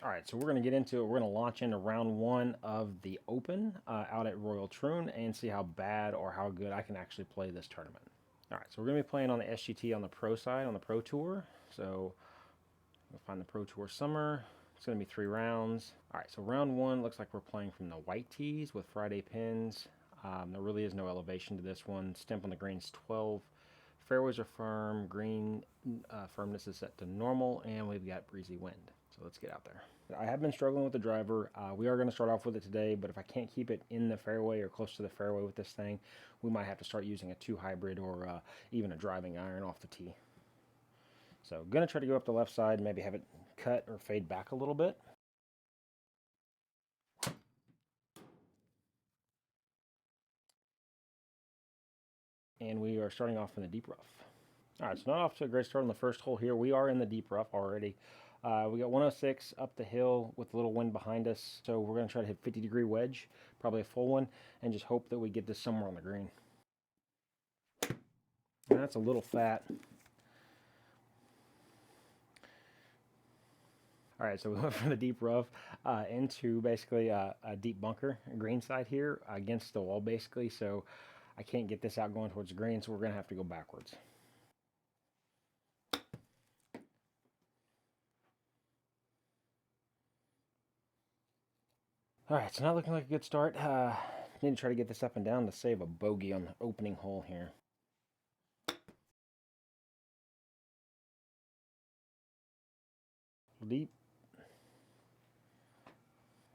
All right, so we're going to get into it. We're going to launch into round one of the Open out at Royal Troon and see how bad or how good I can actually play this tournament. All right, so we're going to be playing on the SGT on the pro side, on the Pro Tour. So we'll find the Pro Tour Summer. It's going to be 3 rounds. All right, so round one looks like we're playing from the white tees with Friday pins. There really is no elevation to this one. Stimp on the green's 12. Fairways are firm. Green firmness is set to normal, and we've got breezy wind. So let's get out there. I have been struggling with the driver. We are going to start off with it today, but if I can't keep it in the fairway or close to the fairway with this thing, we might have to start using a 2 hybrid or even a driving iron off the tee. So going to try to go up the left side, maybe have it cut or fade back a little bit. And we are starting off in the deep rough. All right, so not off to a great start on the first hole here. We are in the deep rough already. We got 106 up the hill with a little wind behind us, so we're going to try to hit 50-degree wedge, probably a full one, and just hope that we get this somewhere on the green. And that's a little fat. All right, so we went from the deep rough into basically a deep bunker, green side here, against the wall basically, so I can't get this out going towards the green, so we're going to have to go backwards. All right, so not looking like a good start. Need to try to get this up and down to save a bogey on the opening hole here. Deep.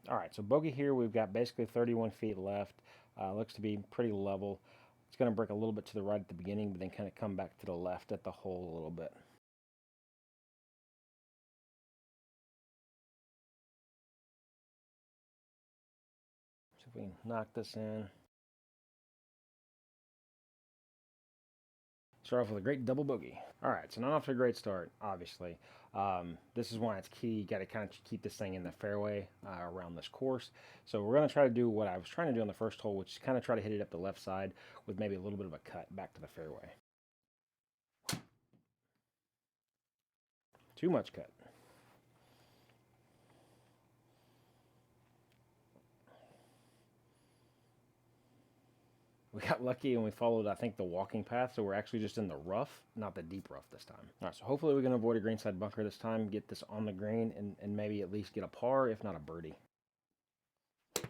All right, so bogey here, we've got basically 31 feet left. Looks to be pretty level. It's going to break a little bit to the right at the beginning, but then kind of come back to the left at the hole a little bit. See if we can knock this in. Start off with a great double bogey. All right, so not off to a great start, obviously. This is why it's key. You got to kind of keep this thing in the fairway around this course. So we're going to try to do what I was trying to do on the first hole, which is kind of try to hit it up the left side with maybe a little bit of a cut back to the fairway. Too much cut. We got lucky and we followed, I think, the walking path, so we're actually just in the rough, not the deep rough this time. All right, so hopefully we can avoid a greenside bunker this time, get this on the green, and maybe at least get a par, if not a birdie. A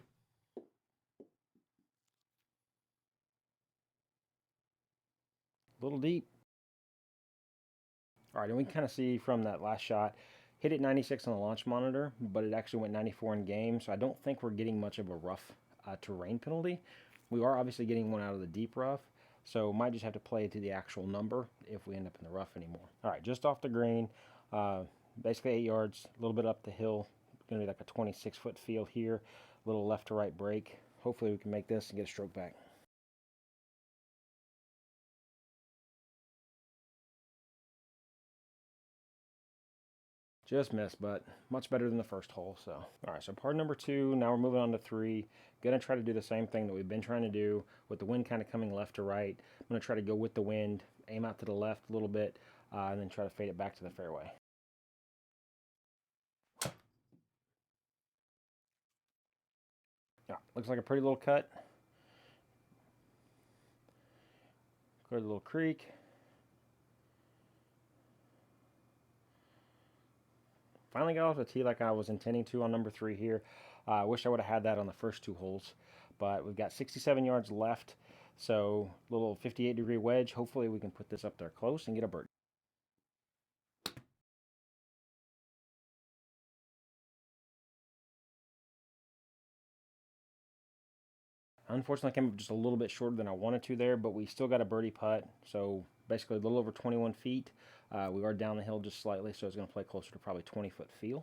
little deep. All right, and we can kind of see from that last shot, hit it 96 on the launch monitor, but it actually went 94 in game, so I don't think we're getting much of a rough terrain penalty. We are obviously getting one out of the deep rough, so might just have to play to the actual number if we end up in the rough anymore. All right, just off the green, basically 8 yards, a little bit up the hill. Going to be like a 26-foot field here, a little left to right break. Hopefully we can make this and get a stroke back. Just missed, but much better than the first hole. So, all right, so par number 2. Now we're moving on to 3. Gonna try to do the same thing that we've been trying to do with the wind kind of coming left to right. I'm gonna try to go with the wind, aim out to the left a little bit, and then try to fade it back to the fairway. Yeah, looks like a pretty little cut. Clear the little creek. Finally got off the tee like I was intending to on number 3 here. I wish I would have had that on the first 2 holes, but we've got 67 yards left, so a little 58-degree wedge. Hopefully we can put this up there close and get a birdie. Unfortunately, I came up just a little bit shorter than I wanted to there, but we still got a birdie putt, so basically a little over 21 feet. We are down the hill just slightly, so it's going to play closer to probably 20-foot feel.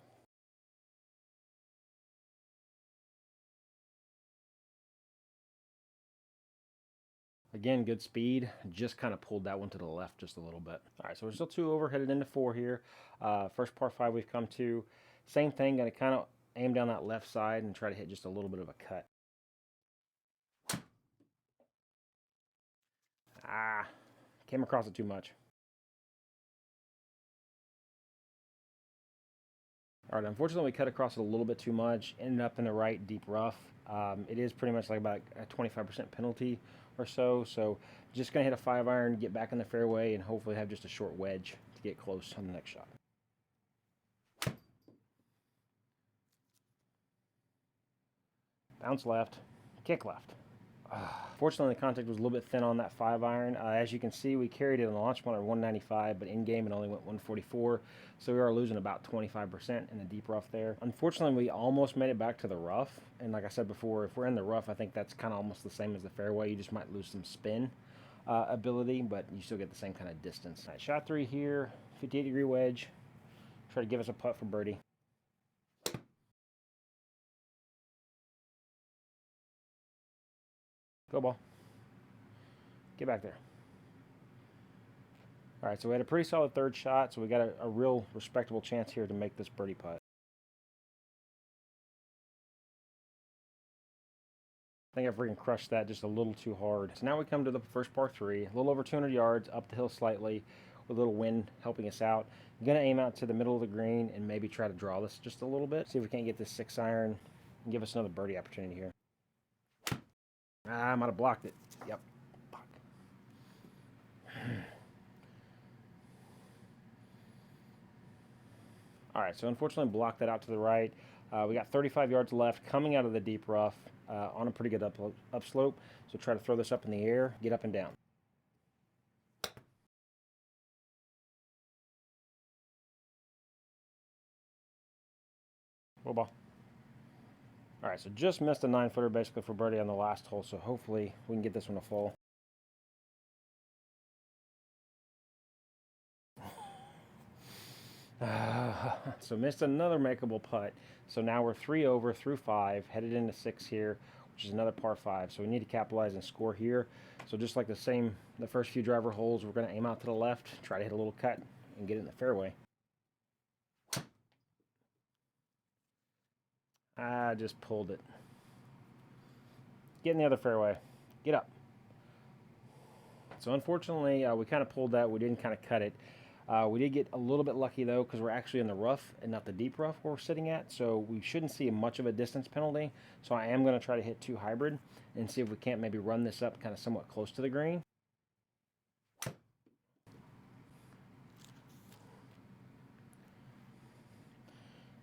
Again, good speed. Just kind of pulled that one to the left just a little bit. All right, so we're still 2 over, headed into 4 here. First par 5 we've come to. Same thing, going to kind of aim down that left side and try to hit just a little bit of a cut. Came across it too much. All right, unfortunately, we cut across it a little bit too much, ended up in the right deep rough. It is pretty much like about a 25% penalty or so. So just going to hit a 5-iron, get back in the fairway, and hopefully have just a short wedge to get close on the next shot. Bounce left, kick left. Fortunately, the contact was a little bit thin on that 5-iron. As you can see, we carried it on the launch point at 195, but in game it only went 144. So we are losing about 25% in the deep rough there. Unfortunately, we almost made it back to the rough. And like I said before, if we're in the rough, I think that's kind of almost the same as the fairway. You just might lose some spin ability, but you still get the same kind of distance. All right, shot 3 here, 58-degree wedge. Try to give us a putt for birdie. Go ball. Get back there. All right, so we had a pretty solid third shot, so we got a real respectable chance here to make this birdie putt. I think I freaking crushed that just a little too hard. So now we come to the first par 3, a little over 200 yards, up the hill slightly, with a little wind helping us out. I'm going to aim out to the middle of the green and maybe try to draw this just a little bit. See if we can't get this 6-iron and give us another birdie opportunity here. I might have blocked it. Yep. All right, so unfortunately blocked that out to the right. We got 35 yards left coming out of the deep rough on a pretty good upslope. So try to throw this up in the air, get up and down. Low ball. All right, so just missed a 9-footer basically for birdie on the last hole. So hopefully we can get this one to fall. So missed another makeable putt. So now we're 3 over through 5, headed into 6 here, which is another par 5. So we need to capitalize and score here. So just like the first few driver holes, we're going to aim out to the left, try to hit a little cut, and get it in the fairway. I just pulled it. Get in the other fairway. Get up. So unfortunately, we kind of pulled that. We didn't kind of cut it. We did get a little bit lucky though, because we're actually in the rough and not the deep rough where we're sitting at, so we shouldn't see much of a distance penalty. So I am going to try to hit 2 hybrid and see if we can't maybe run this up kind of somewhat close to the green.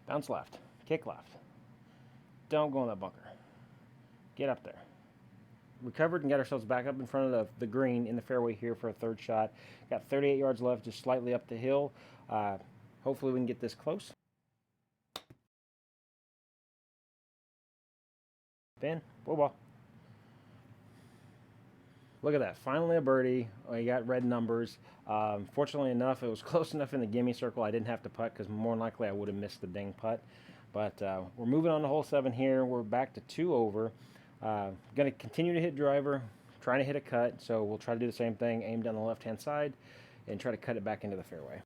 Bounce left, kick left. Don't go in that bunker. Get up there. Recovered and got ourselves back up in front of the green in the fairway here for a third shot. Got 38 yards left, just slightly up the hill. Hopefully we can get this close. Ben, whoa ball. Look at that, finally a birdie. We got red numbers. Fortunately enough, it was close enough in the gimme circle I didn't have to putt, because more than likely I would have missed the dang putt. But we're moving on to hole 7 here. We're back to 2 over. Going to continue to hit driver, trying to hit a cut, so we'll try to do the same thing, aim down the left-hand side, and try to cut it back into the fairway.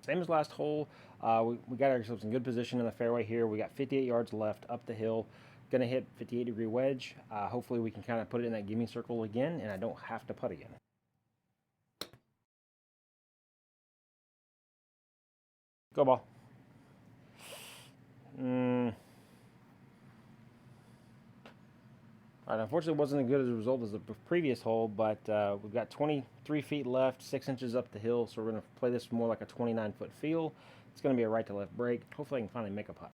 Same as last hole, we got ourselves in good position in the fairway here. We got 58 yards left up the hill. Going to hit 58-degree wedge. Hopefully we can kind of put it in that gimme circle again, and I don't have to putt again. Go ball. All right, unfortunately it wasn't as good as a result as the previous hole, but we've got 23 feet left, 6 inches up the hill, so we're going to play this more like a 29-foot feel. It's going to be a right to left break. Hopefully I can finally make a putt.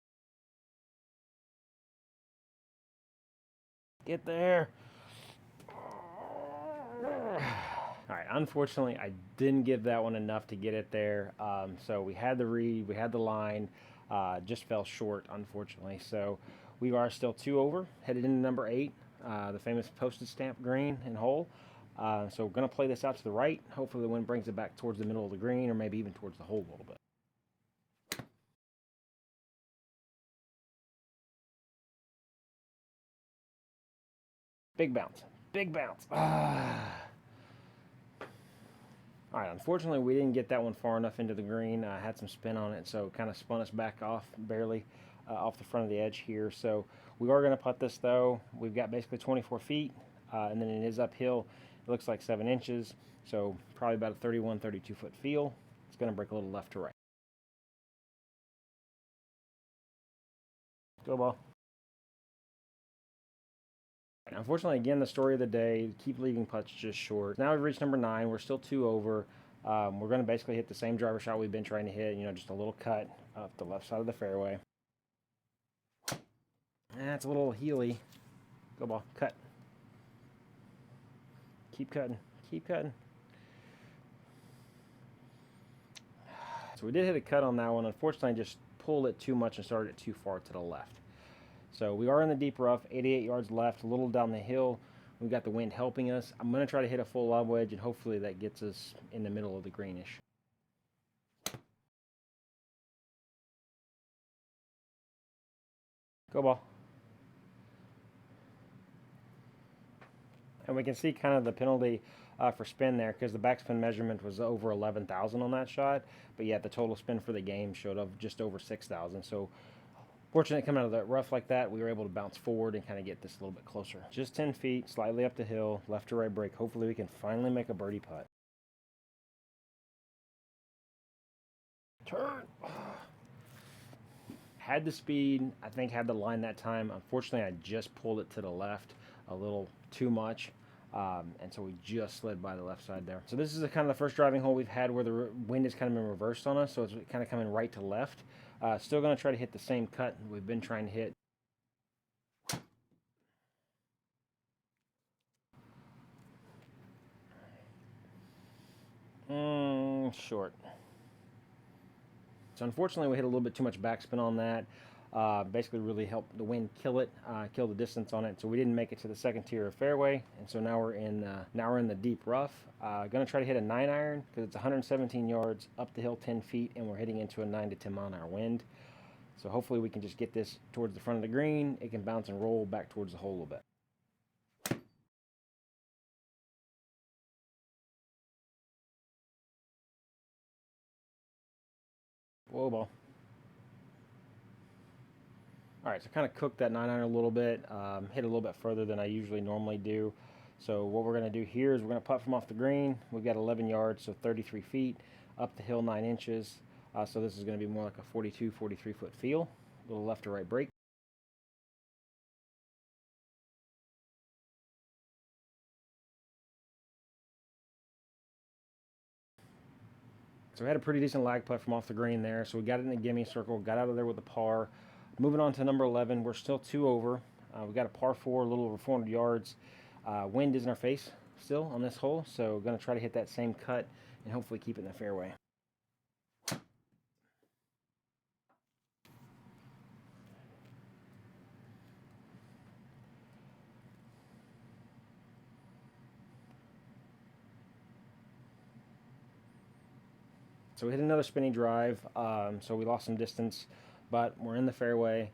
Get there. All right, unfortunately, I didn't give that one enough to get it there. So we had the read, we had the line, just fell short, unfortunately. So we are still 2 over, headed into number 8, the famous postage stamp green and hole. So we're going to play this out to the right. Hopefully the wind brings it back towards the middle of the green, or maybe even towards the hole a little bit. Big bounce. Big bounce. All All right, unfortunately, we didn't get that one far enough into the green. I had some spin on it, so it kind of spun us back off barely off the front of the edge here. So we are going to putt this, though. We've got basically 24 feet, and then it is uphill. It looks like 7 inches, so probably about a 31, 32-foot feel. It's going to break a little left to right. Go ball. Unfortunately, again, the story of the day, keep leaving putts just short. Now we've reached number 9. We're still 2 over. We're going to basically hit the same driver shot we've been trying to hit, just a little cut up the left side of the fairway. It's a little heely. Go ball. Cut. Keep cutting. Keep cutting. So we did hit a cut on that one. Unfortunately, I just pulled it too much and started it too far to the left. So we are in the deep rough, 88 yards left, a little down the hill. We've got the wind helping us. I'm going to try to hit a full lob wedge, and hopefully that gets us in the middle of the greenish. Go ball. And we can see kind of the penalty for spin there, because the backspin measurement was over 11,000 on that shot, but yet the total spin for the game showed up just over 6,000. So fortunately, coming out of that rough like that, we were able to bounce forward and kind of get this a little bit closer. Just 10 feet, slightly up the hill, left to right break. Hopefully we can finally make a birdie putt. Turn. Had the speed, I think had the line that time. Unfortunately, I just pulled it to the left a little too much. And so we just slid by the left side there. So this is kind of the first driving hole we've had where the wind has kind of been reversed on us. So it's kind of coming right to left. Still going to try to hit the same cut we've been trying to hit. Short. So unfortunately, we hit a little bit too much backspin on that. Basically really helped the wind kill it, kill the distance on it. So we didn't make it to the second tier of fairway, and so now we're in the deep rough. Gonna try to hit a 9-iron because it's 117 yards up the hill, 10 feet, and we're hitting into a 9 to 10 mile an hour wind. So hopefully we can just get this towards the front of the green. It can bounce and roll back towards the hole a little bit. Whoa, ball. All right, so kind of cooked that 9-iron a little bit, hit a little bit further than I usually normally do. So what we're going to do here is we're going to putt from off the green. We've got 11 yards, so 33 feet, up the hill 9 inches. So this is going to be more like a 42, 43-foot feel, a little left to right break. So we had a pretty decent lag putt from off the green there. So we got it in the gimme circle, got out of there with a par. Moving on to number 11, we're still 2 over. We've got a par 4, a little over 400 yards. Wind is in our face still on this hole, so we're going to try to hit that same cut and hopefully keep it in the fairway. So we hit another spinny drive, so we lost some distance, but we're in the fairway.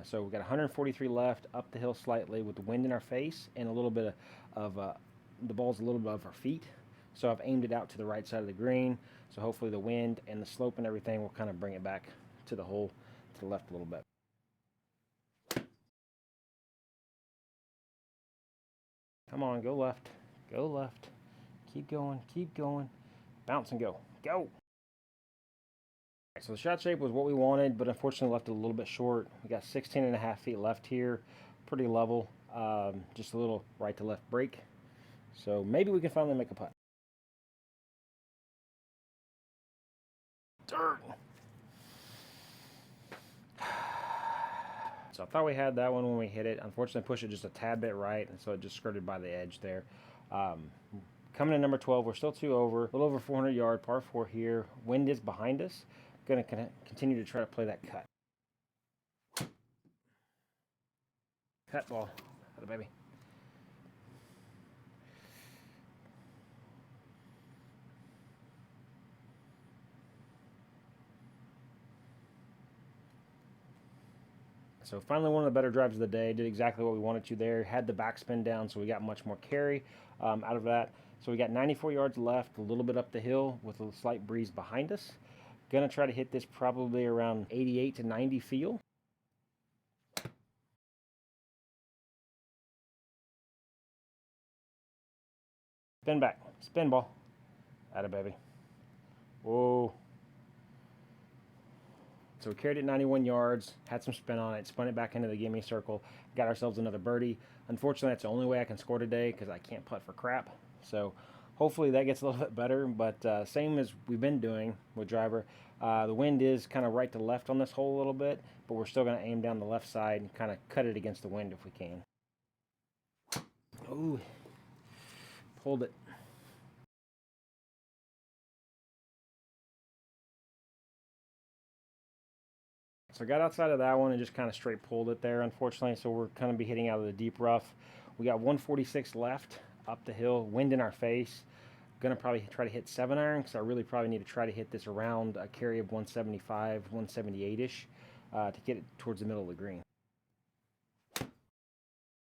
So we've got 143 left, up the hill slightly with the wind in our face and a little bit of the ball's a little above our feet. So I've aimed it out to the right side of the green. So hopefully the wind and the slope and everything will kind of bring it back to the hole to the left a little bit. Come on, go left, go left. Keep going, bounce and go, go. So the shot shape was what we wanted, but unfortunately left it a little bit short. We got 16.5 feet left here, pretty level, just a little right to left break. So maybe we can finally make a putt. Dirt. So I thought we had that one when we hit it. Unfortunately, pushed it just a tad bit right, and so it just skirted by the edge there. Coming to number 12, we're still 2 over, a little over 400 yard, par 4 here. Wind is behind us. Going to continue to try to play that cut. Cut ball. Got it, baby. So finally one of the better drives of the day. Did exactly what we wanted to there. Had the backspin down, so we got much more carry out of that. So we got 94 yards left, a little bit up the hill with a slight breeze behind us. Gonna try to hit this probably around 88 to 90 feel. Spin back, spin ball. Atta baby. Whoa. So we carried it 91 yards, had some spin on it, spun it back into the gimme circle, got ourselves another birdie. Unfortunately, that's the only way I can score today because I can't putt for crap. So hopefully that gets a little bit better, but same as we've been doing with driver. The wind is kind of right to left on this hole a little bit, but we're still going to aim down the left side and kind of cut it against the wind if we can. Ooh, pulled it. So I got outside of that one and just kind of straight pulled it there, unfortunately. So we're kind of be hitting out of the deep rough. We got 146 left up the hill, wind in our face. Gonna probably try to hit 7-iron because I really probably need to try to hit this around a carry of 175, 178-ish to get it towards the middle of the green.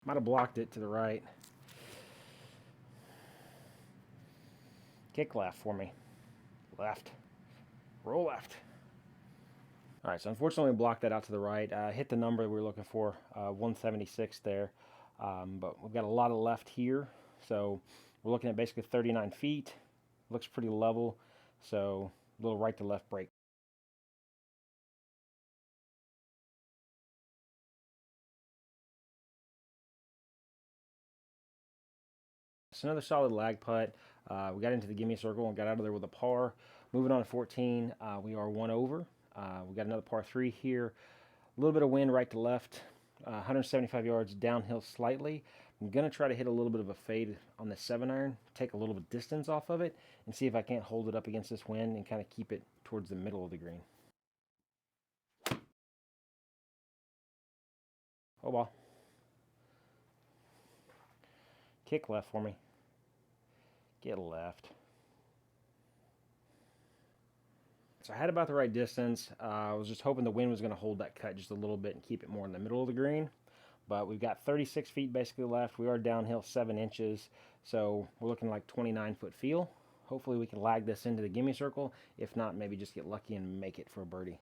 Might have blocked it to the right. Kick left for me. Left. Roll left. All right, so unfortunately we blocked that out to the right. Hit the number we were looking for, 176 there. But we've got a lot of left here. So we're looking at basically 39 feet. Looks pretty level. So a little right to left break. It's another solid lag putt. We got into the gimme circle and got out of there with a par. Moving on to 14, we are one over. We got another par 3 here. A little bit of wind right to left. 175 yards downhill slightly. I'm going to try to hit a little bit of a fade on the 7-iron, take a little bit of distance off of it, and see if I can't hold it up against this wind and kind of keep it towards the middle of the green. Oh, ball. Kick left for me. Get left. So I had about the right distance. I was just hoping the wind was going to hold that cut just a little bit and keep it more in the middle of the green. But we've got 36 feet basically left. We are downhill 7 inches. So we're looking like 29-foot feel. Hopefully we can lag this into the gimme circle. If not, maybe just get lucky and make it for a birdie.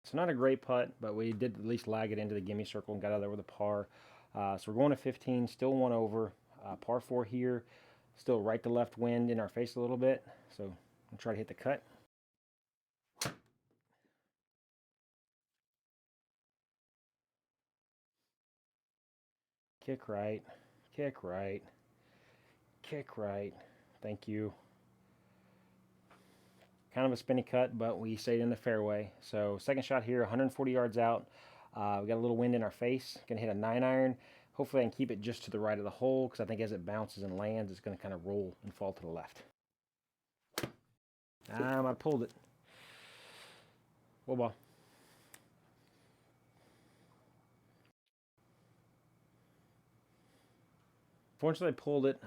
So not a great putt, but we did at least lag it into the gimme circle and got out of there with a par. So we're going to 15, still one over. Par 4 here, still right to left wind in our face a little bit. So I'll try to hit the cut. Kick right, kick right, kick right. Thank you. Kind of a spinny cut, but we stayed in the fairway. So second shot here, 140 yards out. We got a little wind in our face. Gonna hit a 9-iron. Hopefully I can keep it just to the right of the hole because I think as it bounces and lands, it's gonna kind of roll and fall to the left. I pulled it. Whoa, ball. Fortunately, I pulled it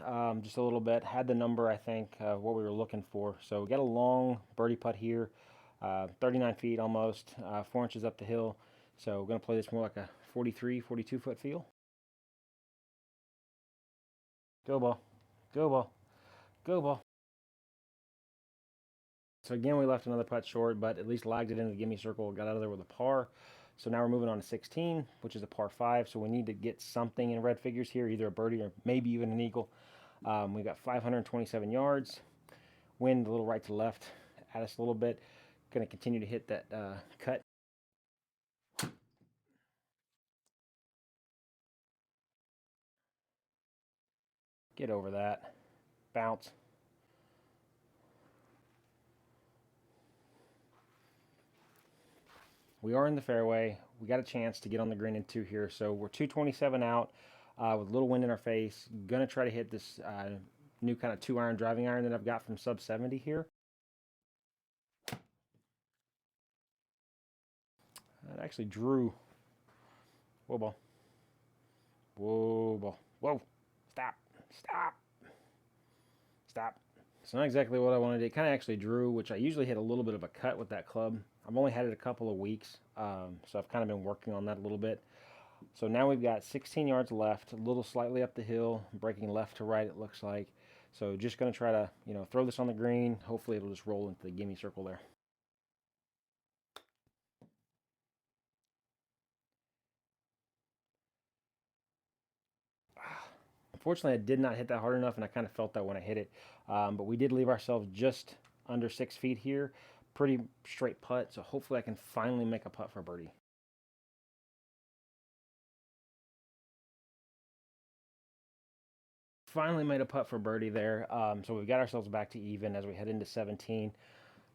just a little bit. Had the number, I think, what we were looking for. So we got a long birdie putt here, 39 feet almost, 4 inches up the hill. So we're going to play this more like a 43, 42-foot feel. Go ball, go ball, go ball. So again, we left another putt short, but at least lagged it into the gimme circle, got out of there with a par. So now we're moving on to 16, which is a par 5. So we need to get something in red figures here, either a birdie or maybe even an eagle. We got 527 yards. Wind a little right to left at us a little bit. Going to continue to hit that cut. Get over that. Bounce. We are in the fairway. We got a chance to get on the green in 2 here. So we're 227 out with a little wind in our face. Going to try to hit this new kind of 2-iron driving iron that I've got from sub 70 here. That actually drew. Whoa, ball. Whoa, ball. Whoa. Stop. Stop. Stop. It's not exactly what I wanted. It kind of actually drew, which I usually hit a little bit of a cut with that club. I've only had it a couple of weeks, so I've kind of been working on that a little bit. So now we've got 16 yards left, a little slightly up the hill, breaking left to right, it looks like. So just going to try to, throw this on the green. Hopefully it'll just roll into the gimme circle there. Unfortunately, I did not hit that hard enough, and I kind of felt that when I hit it. But we did leave ourselves just under 6 feet here. Pretty straight putt, so hopefully I can finally make a putt for birdie. Finally made a putt for birdie there. So we've got ourselves back to even as we head into 17.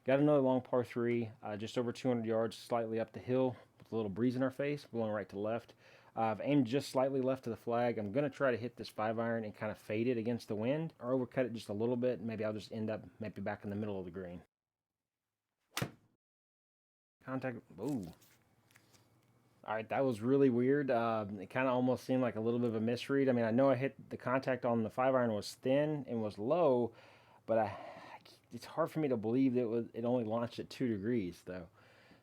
Got another long par 3, just over 200 yards, slightly up the hill with a little breeze in our face, blowing right to left. I've aimed just slightly left to the flag. I'm going to try to hit this 5-iron and kind of fade it against the wind or overcut it just a little bit. Maybe I'll just end up maybe back in the middle of the green. Contact. Ooh. All right, that was really weird. It kind of almost seemed like a little bit of a misread. I mean, I know I hit the contact on the 5-iron was thin and was low, but it's hard for me to believe that it only launched at 2 degrees though.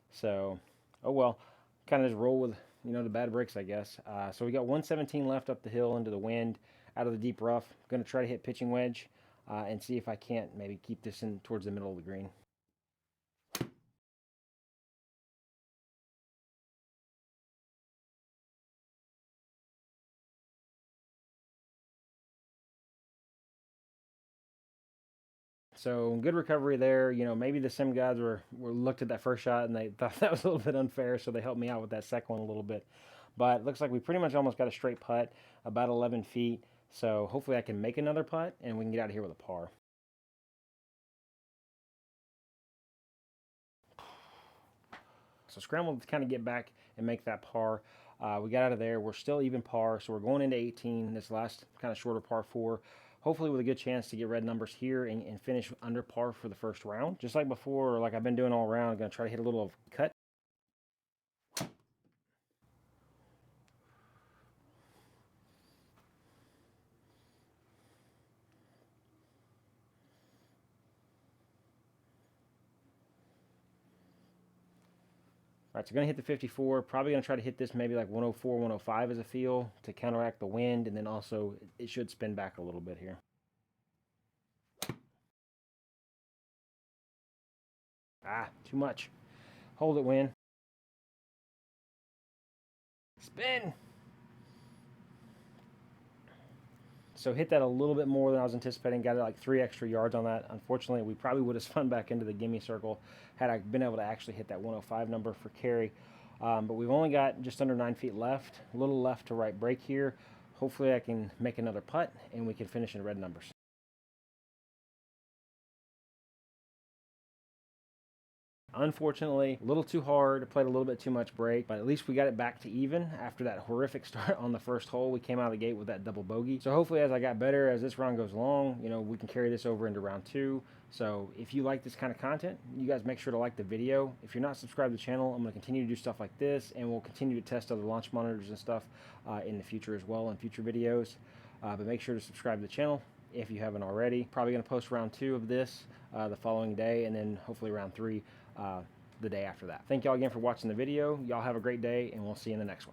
So, oh well, kind of just roll with the bad breaks, I guess. So we got 117 left up the hill into the wind, out of the deep rough. Going to try to hit pitching wedge and see if I can't maybe keep this in towards the middle of the green. So good recovery there. Maybe the sim guys were looked at that first shot and they thought that was a little bit unfair, so they helped me out with that second one a little bit. But it looks like we pretty much almost got a straight putt, about 11 feet. So hopefully I can make another putt and we can get out of here with a par. So scrambled to kind of get back and make that par. We got out of there. We're still even par, so we're going into 18. This last kind of shorter par 4. Hopefully with a good chance to get red numbers here and finish under par for the first round. Just like before, like I've been doing all around, I'm going to try to hit a little cut. All right, so going to hit the 54. Probably going to try to hit this maybe like 104, 105 as a feel to counteract the wind, and then also it should spin back a little bit here. Too much. Hold it, wind. Spin. So hit that a little bit more than I was anticipating. Got like 3 extra yards on that. Unfortunately, we probably would have spun back into the gimme circle had I been able to actually hit that 105 number for carry. But we've only got just under 9 feet left. A little left to right break here. Hopefully I can make another putt and we can finish in red numbers. Unfortunately, a little too hard, played a little bit too much break, but at least we got it back to even after that horrific start on the first hole. We came out of the gate with that double bogey. So hopefully as I got better, as this round goes along, we can carry this over into round 2. So if you like this kind of content, you guys make sure to like the video. If you're not subscribed to the channel, I'm going to continue to do stuff like this, and we'll continue to test other launch monitors and stuff in the future as well in future videos. But make sure to subscribe to the channel if you haven't already. Probably going to post round 2 of this the following day, and then hopefully round 3 the day after that. Thank y'all again for watching the video. Y'all have a great day, and we'll see you in the next one.